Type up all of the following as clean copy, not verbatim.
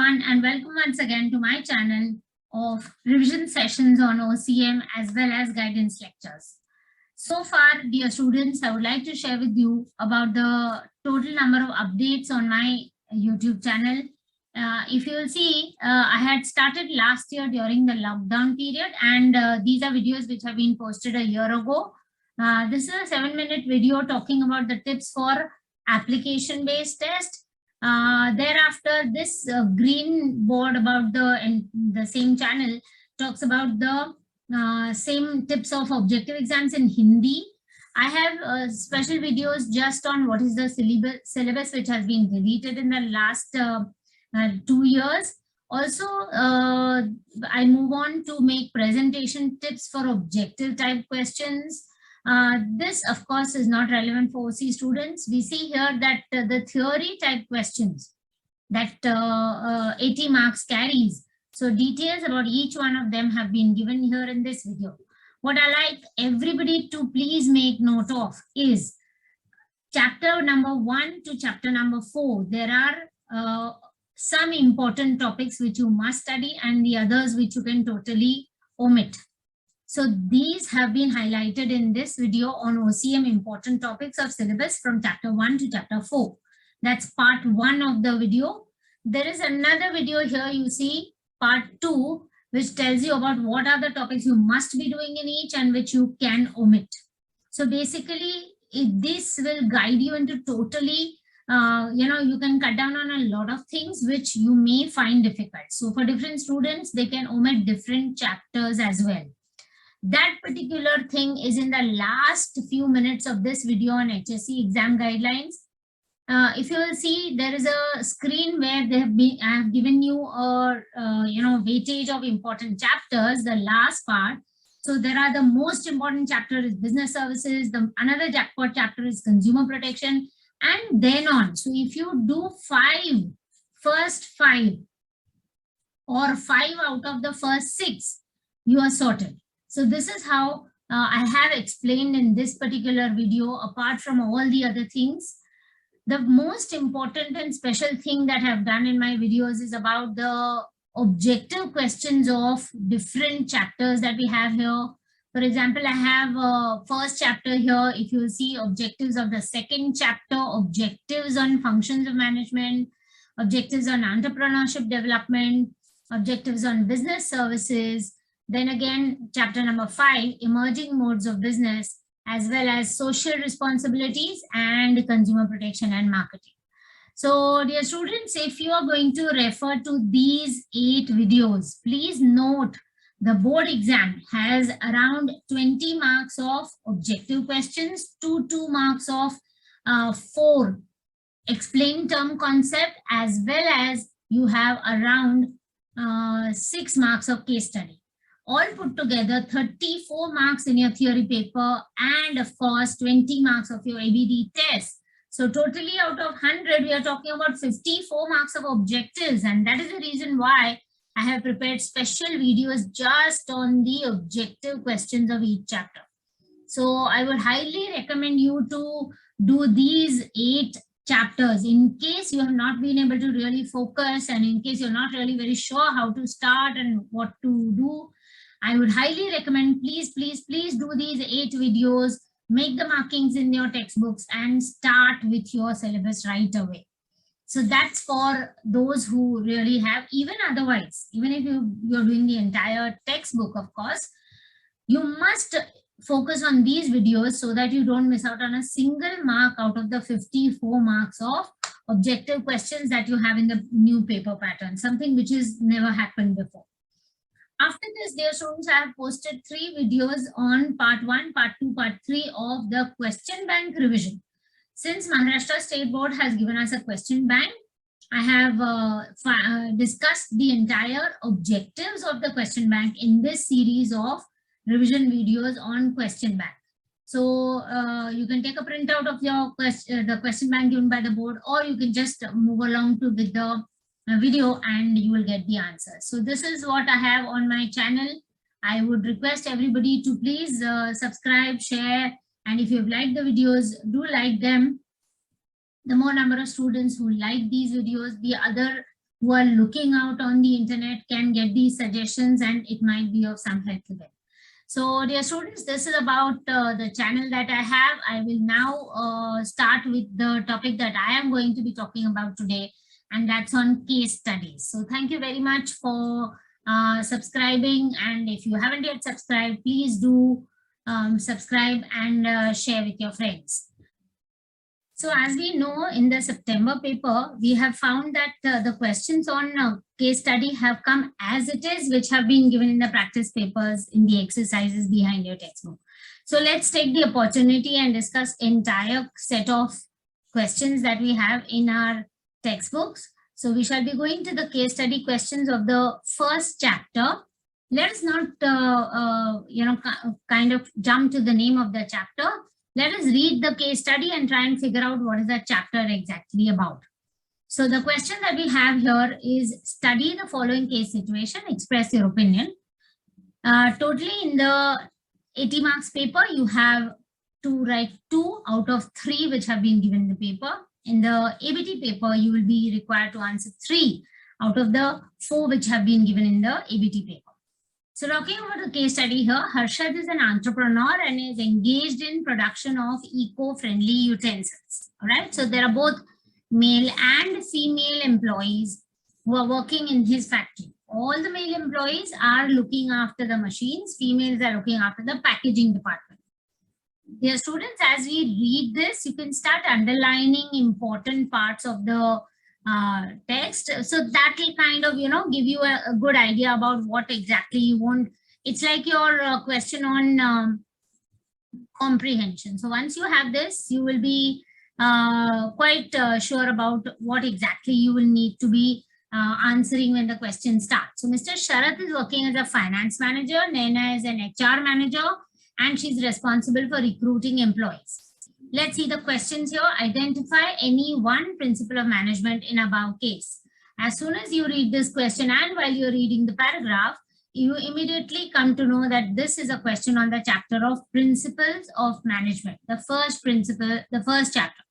everyone, and welcome once again to my channel of revision sessions on OCM as well as guidance lectures. So far, dear students, I would like to share with you about the total number of updates on my YouTube channel. If you will see, I had started last year during the lockdown period, and these are videos which have been posted a year ago. This is a 7-minute video talking about the tips for application-based test. Thereafter, this green board about the same channel talks about the same tips of objective exams in Hindi. I have special videos just on what is the syllabus which has been deleted in the last 2 years. Also, I move on to make presentation tips for objective type questions. This, of course, is not relevant for OC students. We see here that the theory type questions that 80 marks carries. So details about each one of them have been given here in this video. What I like everybody to please make note of is chapter number 1 to chapter number 4. There are some important topics which you must study and the others which you can totally omit. So these have been highlighted in this video on OCM important topics of syllabus from chapter 1 to chapter 4. That's part 1 of the video. There is another video here, you see part 2, which tells you about what are the topics you must be doing in each and which you can omit. So basically, this will guide you into totally, you can cut down on a lot of things which you may find difficult. So for different students, they can omit different chapters as well. That particular thing is in the last few minutes of this video on HSE exam guidelines. If you will see, there is a screen where I have given you a weightage of important chapters, the last part. So there are the most important chapter is business services, another jackpot chapter is consumer protection, and then on. So if you do first five or 5 out of the first 6, you are sorted. So this is how I have explained in this particular video, apart from all the other things. The most important and special thing that I have done in my videos is about the objective questions of different chapters that we have here. For example, I have first chapter here. If you see objectives of the second chapter, objectives on functions of management, objectives on entrepreneurship development, objectives on business services. Then again, chapter number 5, emerging modes of business, as well as social responsibilities and consumer protection and marketing. So dear students, if you are going to refer to these 8 videos, please note the board exam has around 20 marks of objective questions, 2 marks of 4 explain term concept, as well as you have around 6 marks of case study. All put together, 34 marks in your theory paper, and of course 20 marks of your ABD test. So totally out of 100, we are talking about 54 marks of objectives, and that is the reason why I have prepared special videos just on the objective questions of each chapter. So I would highly recommend you to do these 8 chapters in case you have not been able to really focus, and in case you're not really very sure how to start and what to do. I would highly recommend, please do these 8 videos, make the markings in your textbooks and start with your syllabus right away. So that's for those who really have, even otherwise, even if you're doing the entire textbook, of course, you must focus on these videos so that you don't miss out on a single mark out of the 54 marks of objective questions that you have in the new paper pattern, something which has never happened before. After this, dear students, I have posted 3 videos on part 1, part 2, part 3 of the question bank revision. Since Maharashtra State Board has given us a question bank, I have discussed the entire objectives of the question bank in this series of revision videos on question bank. So you can take a printout of your the question bank given by the board, or you can just move along with the video and you will get the answers. So this is what I have on my channel. I would request everybody to please subscribe, share, and if you've liked the videos, do like them. The more number of students who like these videos, the who are looking out on the internet can get these suggestions and it might be of some help to them. So dear students, this is about the channel that I have. I will now start with the topic that I am going to be talking about today, and that's on case studies. So thank you very much for subscribing, and if you haven't yet subscribed, please do subscribe and share with your friends. So as we know, in the September paper, we have found that the questions on case study have come as it is, which have been given in the practice papers in the exercises behind your textbook. So let's take the opportunity and discuss entire set of questions that we have in our textbooks. So we shall be going to the case study questions of the first chapter. Let us not, kind of jump to the name of the chapter. Let us read the case study and try and figure out what is that chapter exactly about. So the question that we have here is, study the following case situation, express your opinion. Totally in the 80 marks paper, you have to write 2 out of 3 which have been given in the paper. In the ABT paper, you will be required to answer 3 out of the 4 which have been given in the ABT paper. So talking about the case study here, Harshad is an entrepreneur and is engaged in production of eco-friendly utensils. All right. So there are both male and female employees who are working in his factory. All the male employees are looking after the machines. Females are looking after the packaging department. Dear students, as we read this, you can start underlining important parts of the text, so that will kind of give you a good idea about what exactly you want. It's like your question on comprehension. So once you have this, you will be quite sure about what exactly you will need to be answering when the question starts. So Mr. Sharath is working as a finance manager, Naina is an HR manager, and she's responsible for recruiting employees. Let's see the questions here. Identify any one principle of management in above case. As soon as you read this question and while you're reading the paragraph, you immediately come to know that this is a question on the chapter of principles of management, the first principle, the first chapter.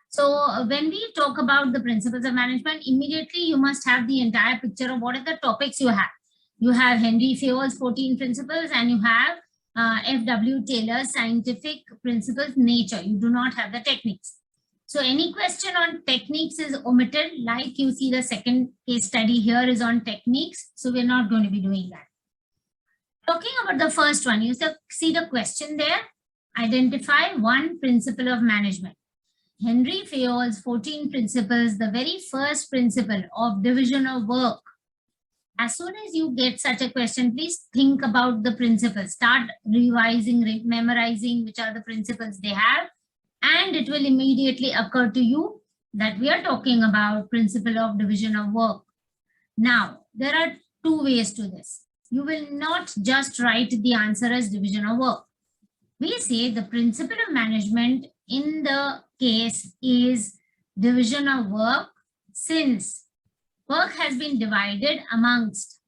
So when we talk about the principles of management, immediately you must have the entire picture of what are the topics you have. You have Henry Fayol's 14 principles and you have F.W. Taylor's scientific principles, nature. You do not have the techniques. So any question on techniques is omitted, like you see the second case study here is on techniques. So we're not going to be doing that. Talking about the first one, you see the question there. Identify one principle of management. Henry Fayol's 14 principles, the very first principle of division of work. As soon as you get such a question, please think about the principles. Start revising, memorizing which are the principles they have. And it will immediately occur to you that we are talking about principle of division of work. Now, there are 2 ways to this. You will not just write the answer as division of work. We say the principle of management in the case is division of work, since work has been divided amongst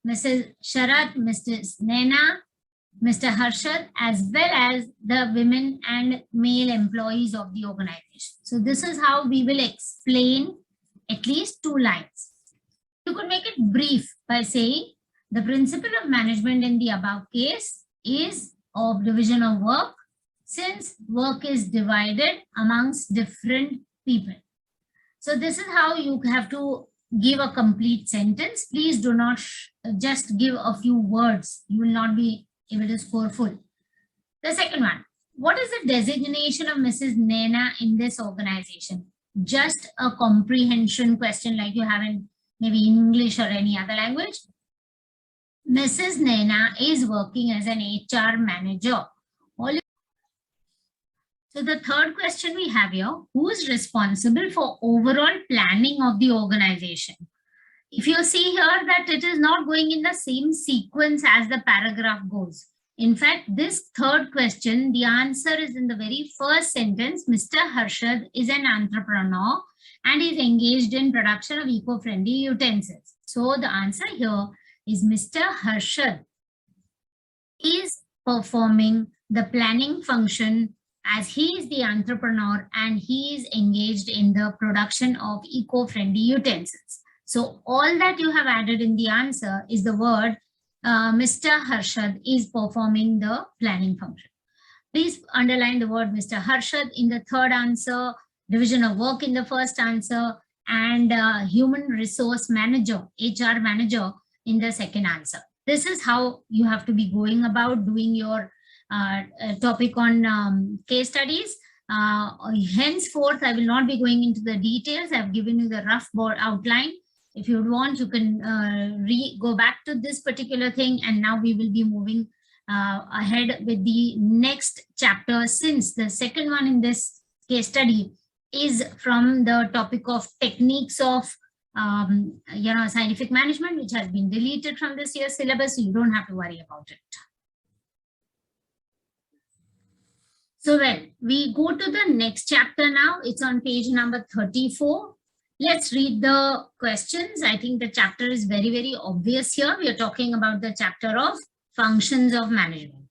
Mrs. Sharath, Mrs. Naina, Mr. Harshad, as well as the women and male employees of the organization. So this is how we will explain at least 2 lines. You could make it brief by saying the principle of management in the above case is of division of work, since work is divided amongst different people. So this is how you have to give a complete sentence. Please do not just give a few words. You will not be able to score full. The second one, what is the designation of Mrs. Naina in this organization? Just a comprehension question like you have in maybe English or any other language. Mrs. Naina is working as an HR manager. So the third question we have here, who is responsible for overall planning of the organization? If you see here that it is not going in the same sequence as the paragraph goes. In fact, this third question, the answer is in the very first sentence. Mr. Harshad is an entrepreneur and is engaged in production of eco-friendly utensils. So the answer here is Mr. Harshad is performing the planning function as he is the entrepreneur and he is engaged in the production of eco-friendly utensils. So all that you have added in the answer is the word Mr. Harshad is performing the planning function. Please underline the word Mr. Harshad in the third answer, division of work in the first answer, and human resource manager, HR manager in the second answer. This is how you have to be going about doing your topic on case studies. Henceforth, I will not be going into the details. I've given you the rough board outline. If you want, you can go back to this particular thing, and now we will be moving ahead with the next chapter, since the second one in this case study is from the topic of techniques of scientific management, which has been deleted from this year's syllabus, so you don't have to worry about it. So when we go to the next chapter now, it's on page number 34. Let's read the questions. I think the chapter is very, very obvious here. We are talking about the chapter of functions of management.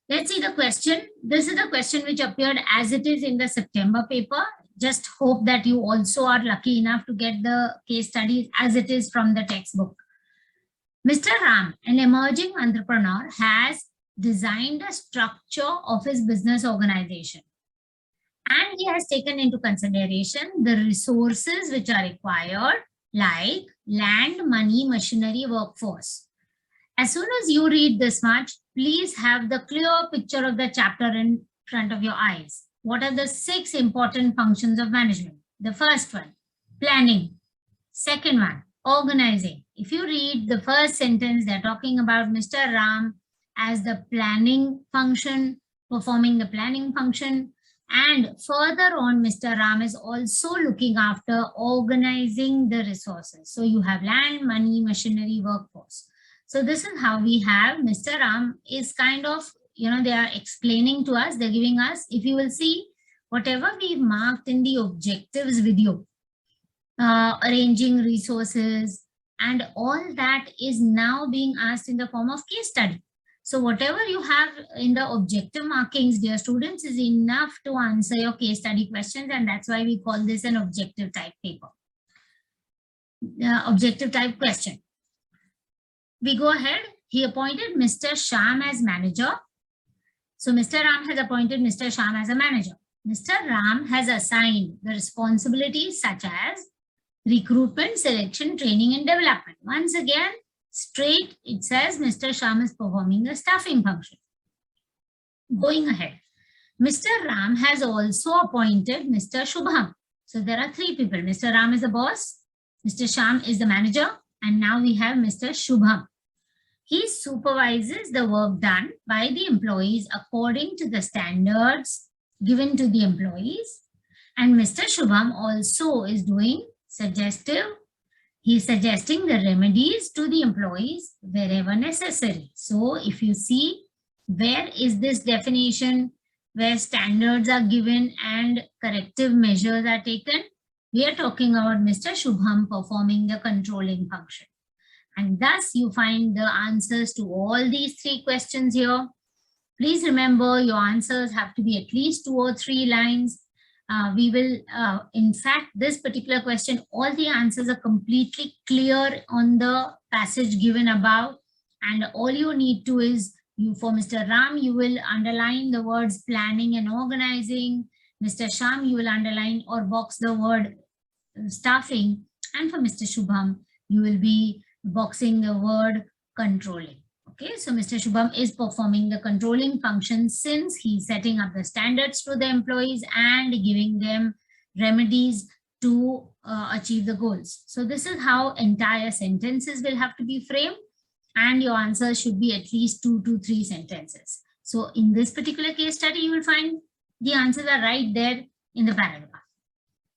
Let's see the question. This is the question which appeared as it is in the September paper. Just hope that you also are lucky enough to get the case studies as it is from the textbook. Mr. Ram, an emerging entrepreneur, has designed a structure of his business organization, and he has taken into consideration the resources which are required, like land, money, machinery, workforce. As soon as you read this much, please have the clear picture of the chapter in front of your eyes. What are the 6 important functions of management? The first one, planning. Second one, organizing. If you read the first sentence, they're talking about Mr. Ram as the planning function, performing the planning function. And further on, Mr. Ram is also looking after organizing the resources. So you have land, money, machinery, workforce. So this is how we have Mr. Ram is kind of, they are explaining to us, they're giving us, if you will see, whatever we've marked in the objectives video, arranging resources, and all that is now being asked in the form of case study. So whatever you have in the objective markings, dear students, is enough to answer your case study questions, and that's why we call this an objective type paper. Objective type question. We go ahead. He appointed Mr. Sham as manager. So Mr. Ram has appointed Mr. Sham as a manager. Mr. Ram has assigned the responsibilities such as recruitment, selection, training, and development. Once again, straight, it says Mr. Sham is performing the staffing function. Going ahead, Mr. Ram has also appointed Mr. Shubham. So there are 3 people. Mr. Ram is the boss, Mr. Sham is the manager, and now we have Mr. Shubham. He supervises the work done by the employees according to the standards given to the employees. And Mr. Shubham also is doing suggestive. He's suggesting the remedies to the employees wherever necessary. So if you see, where is this definition where standards are given and corrective measures are taken? We are talking about Mr. Shubham performing the controlling function. And thus you find the answers to all these 3 questions here. Please remember, your answers have to be at least 2 or 3 lines. We will, in fact, this particular question, all the answers are completely clear on the passage given above. And all you need to is, for Mr. Ram, you will underline the words planning and organizing. Mr. Sham, you will underline or box the word staffing. And for Mr. Shubham, you will be boxing the word controlling. Okay, so Mr. Shubham is performing the controlling function since he's setting up the standards to the employees and giving them remedies to achieve the goals. So this is how entire sentences will have to be framed, and your answers should be at least 2 to 3 sentences. So in this particular case study, you will find the answers are right there in the paragraph.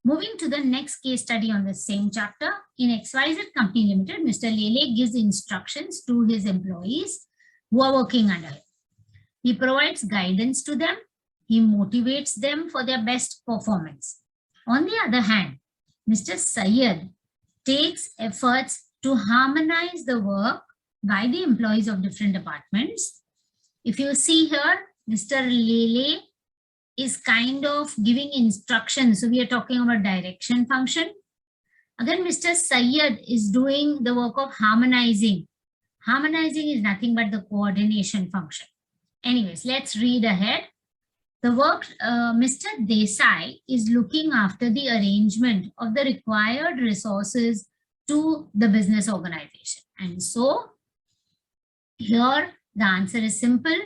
Moving to the next case study on the same chapter, in XIZ Company Limited, Mr. Lele gives instructions to his employees who are working under him. He provides guidance to them. He motivates them for their best performance. On the other hand, Mr. Syed takes efforts to harmonize the work by the employees of different departments. If you see here, Mr. Lele is kind of giving instructions. So we are talking about direction function. Again, Mr. Syed is doing the work of harmonizing. Harmonizing is nothing but the coordination function. Anyways, let's read ahead. The work, Mr. Desai is looking after the arrangement of the required resources to the business organization. And so here the answer is simple.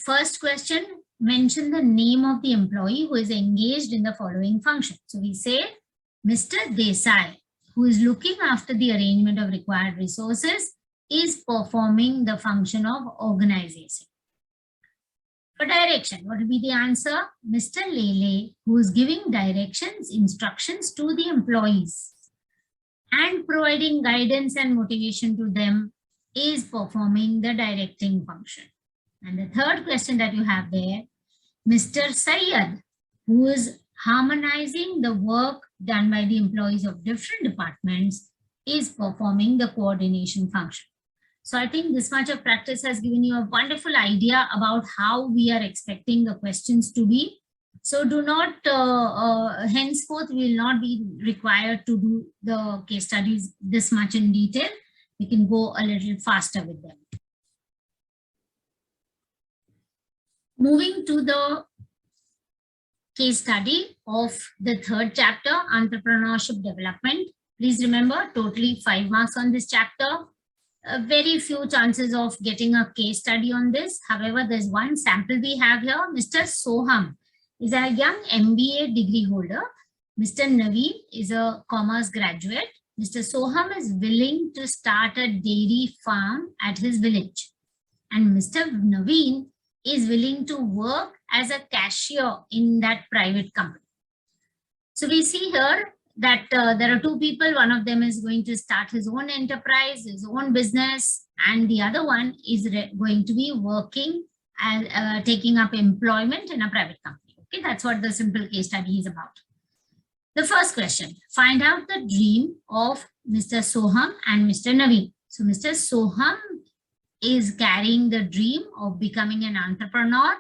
First question, mention the name of the employee who is engaged in the following function. So we say Mr. Desai, who is looking after the arrangement of required resources, is performing the function of organization. For direction, what will be the answer? Mr. Lele, who is giving directions, instructions to the employees and providing guidance and motivation to them, is performing the directing function. And the third question that you have there, Mr. Syed, who is harmonizing the work done by the employees of different departments, is performing the coordination function. So I think this much of practice has given you a wonderful idea about how we are expecting the questions to be. So do not, henceforth, we will not be required to do the case studies this much in detail. We can go a little faster with them. Moving to the case study of the third chapter, Entrepreneurship Development. Please remember, totally 5 marks on this chapter. Very few chances of getting a case study on this. However, there's one sample we have here. Mr. Soham is a young MBA degree holder. Mr. Naveen is a commerce graduate. Mr. Soham is willing to start a dairy farm at his village. And Mr. Naveen is willing to work as a cashier in that private company. So we see here that there are two people. One of them is going to start his own enterprise, his own business, and the other one is going to be working and taking up employment in a private company. Okay, that's what the simple case study is about. The first question, find out the dream of Mr. Soham and Mr. Naveen. So Mr. Soham is carrying the dream of becoming an entrepreneur,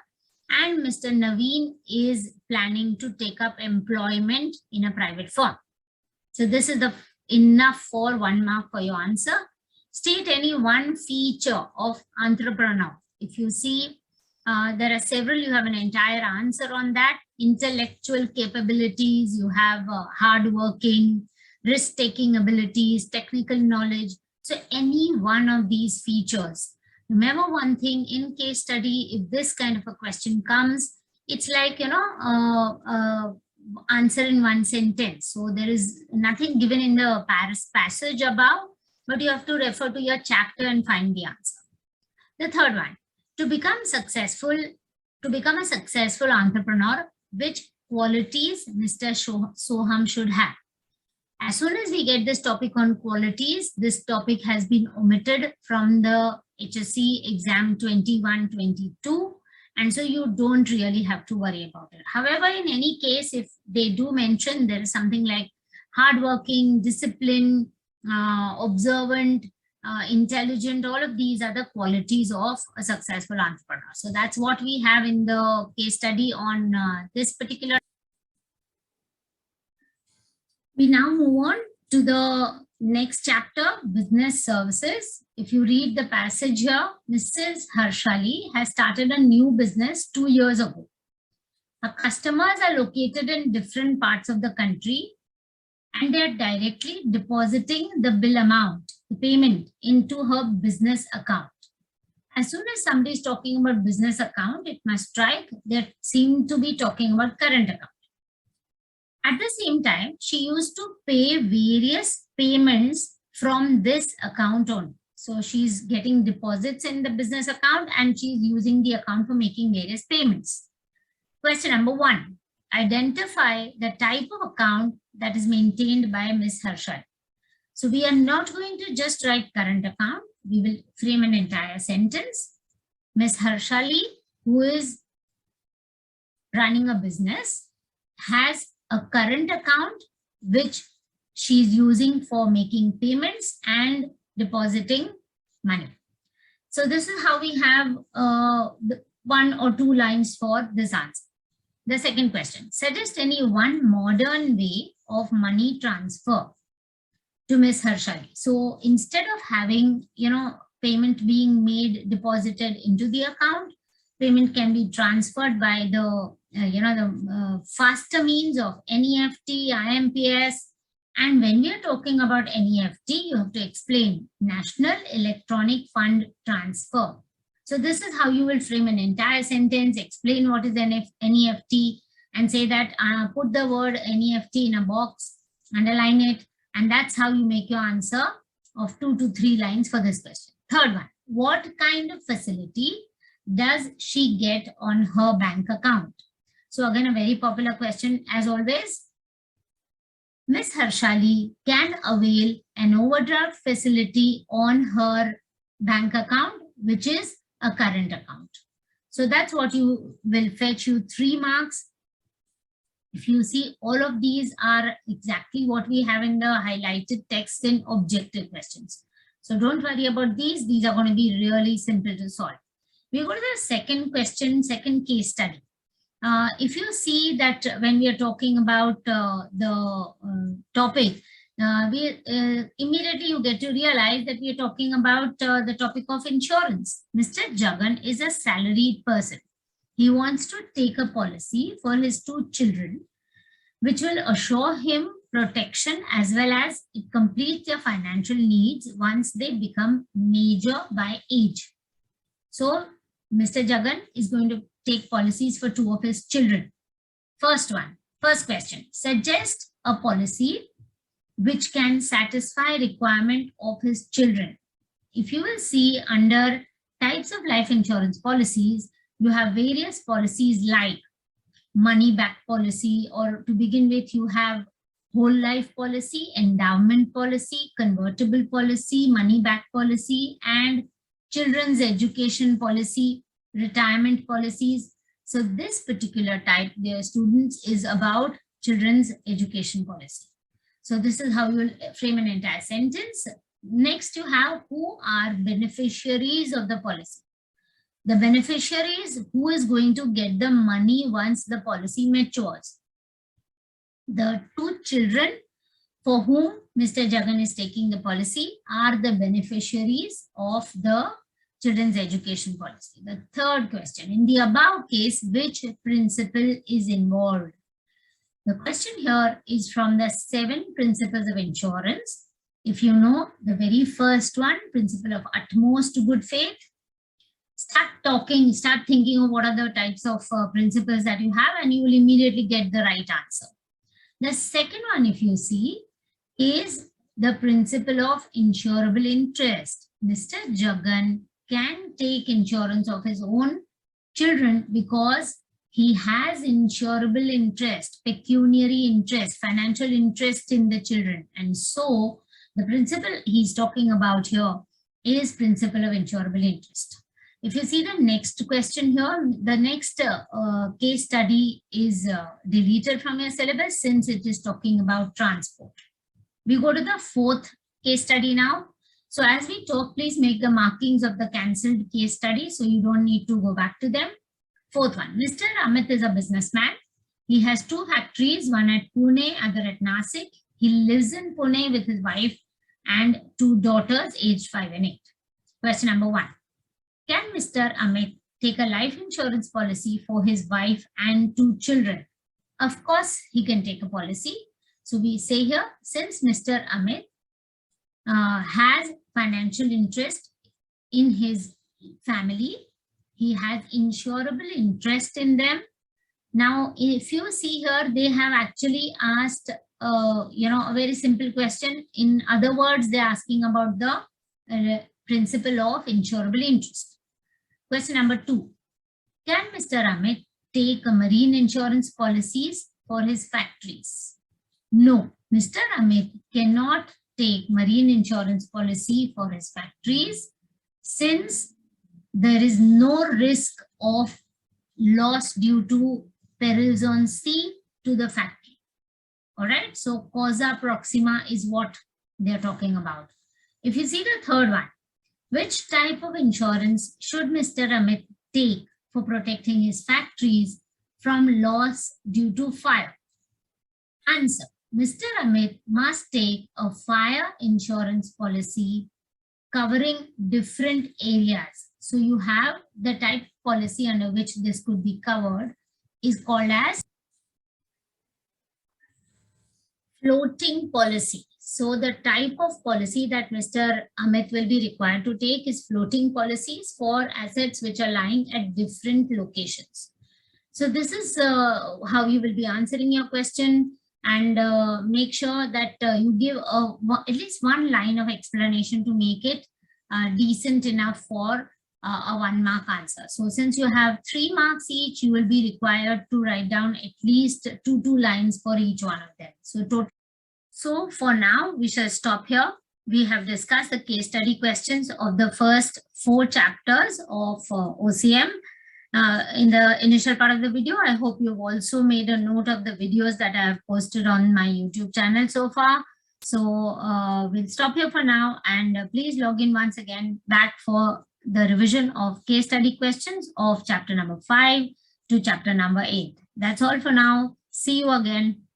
and Mr. Naveen is planning to take up employment in a private firm. So this is enough for 1 mark for your answer. State any one feature of entrepreneur. If you see, there are several, you have an entire answer on that. Intellectual capabilities, you have hardworking, risk-taking abilities, technical knowledge. So any one of these features. Remember one thing, in case study, if this kind of a question comes, it's like, answer in one sentence. So there is nothing given in the passage above, but you have to refer to your chapter and find the answer. The third one, to become a successful entrepreneur, which qualities Mr. Soham should have? As soon as we get this topic on qualities, this topic has been omitted from the HSC exam 21-22. And so you don't really have to worry about it. However, in any case, if they do mention there is something like hardworking, disciplined, observant, intelligent, all of these are the qualities of a successful entrepreneur. So that's what we have in the case study on this particular. We now move on to the next chapter, business services. If you read the passage here, Mrs. Harshali has started a new business 2 years ago. Her customers are located in different parts of the country, and they are directly depositing the bill amount, the payment, into her business account. As soon as somebody is talking about business account, it must strike they seem to be talking about current account. At the same time, she used to pay various payments from this account only. So she's getting deposits in the business account and she's using the account for making various payments. Question number 1, identify the type of account that is maintained by Ms. Harshal. So we are not going to just write current account. We will frame an entire sentence. Ms. Harshali, who is running a business, has a current account which she's using for making payments and depositing money. So this is how we have 1 or 2 lines for this answer. The second question, suggest any one modern way of money transfer to Miss Harshali. So instead of having, payment being made, deposited into the account, payment can be transferred by the, faster means of NEFT, IMPS. And when we are talking about NEFT, you have to explain National Electronic Fund Transfer. So this is how you will frame an entire sentence, explain what is NEFT, and say that put the word NEFT in a box, underline it, and that's how you make your answer of 2 to 3 lines for this question. Third one, what kind of facility does she get on her bank account? So again, a very popular question as always. Miss Harshali can avail an overdraft facility on her bank account, which is a current account. So that's what you will fetch you 3 marks. If you see, all of these are exactly what we have in the highlighted text in objective questions. So don't worry about these. These are going to be really simple to solve. We go to the second question, second case study. If you see that when we are talking about the topic, immediately you get to realize that we are talking about the topic of insurance. Mr. Jagan is a salaried person. He wants to take a policy for his 2 children, which will assure him protection as well as it completes their financial needs once they become major by age. So Mr. Jagan is going to take policies for 2 of his children. First question, suggest a policy which can satisfy requirement of his children. If you will see under types of life insurance policies, you have various policies like money back policy, or to begin with, you have whole life policy, endowment policy, convertible policy, money back policy, and children's education policy, retirement policies. So this particular type, dear students, is about children's education policy. So this is how you will frame an entire sentence. Next, you have who are beneficiaries of the policy. The beneficiaries, who is going to get the money once the policy matures. The 2 children for whom Mr. Jagan is taking the policy are the beneficiaries of the children's education policy. The third question, in the above case, which principle is involved? The question here is from the 7 principles of insurance. If you know the very first one, principle of utmost good faith, start thinking of what are the types of principles that you have, and you will immediately get the right answer. The second one, if you see, is the principle of insurable interest. Mr. Jagan can take insurance of his own children because he has insurable interest, pecuniary interest, financial interest in the children. And so the principle he's talking about here is principle of insurable interest. If you see the next question here, the next case study is deleted from your syllabus since it is talking about transport. We go to the 4th case study now. So as we talk, please make the markings of the cancelled case study so you don't need to go back to them. 4th one, Mr. Amit is a businessman. He has 2 factories, one at Pune, other at Nasik. He lives in Pune with his wife and 2 daughters aged 5 and 8. Question number 1. Can Mr. Amit take a life insurance policy for his wife and 2 children? Of course, he can take a policy. So we say here, since Mr. Amit has financial interest in his family, he has insurable interest in them. Now, if you see here, they have actually asked, a very simple question. In other words, they're asking about the principle of insurable interest. Question number 2. Can Mr. Amit take a marine insurance policies for his factories? No, Mr. Amit cannot take marine insurance policy for his factories since there is no risk of loss due to perils on sea to the factory. All right, so causa proxima is what they're talking about. If you see the third one, which type of insurance should Mr. Amit take for protecting his factories from loss due to fire? Answer, Mr. Amit must take a fire insurance policy covering different areas. So you have the type of policy under which this could be covered is called as floating policy. So the type of policy that Mr. Amit will be required to take is floating policies for assets which are lying at different locations. So this is how you will be answering your question, and make sure that you give at least one line of explanation to make it decent enough for a 1 mark answer. So since you have 3 marks each, you will be required to write down at least two lines for each one of them. So for now, we shall stop here. We have discussed the case study questions of the first 4 chapters of OCM. In the initial part of the video, I hope you've also made a note of the videos that I have posted on my YouTube channel so far. So we'll stop here for now, and please log in once again back for the revision of case study questions of chapter number 5 to chapter number 8. That's all for now. See you again.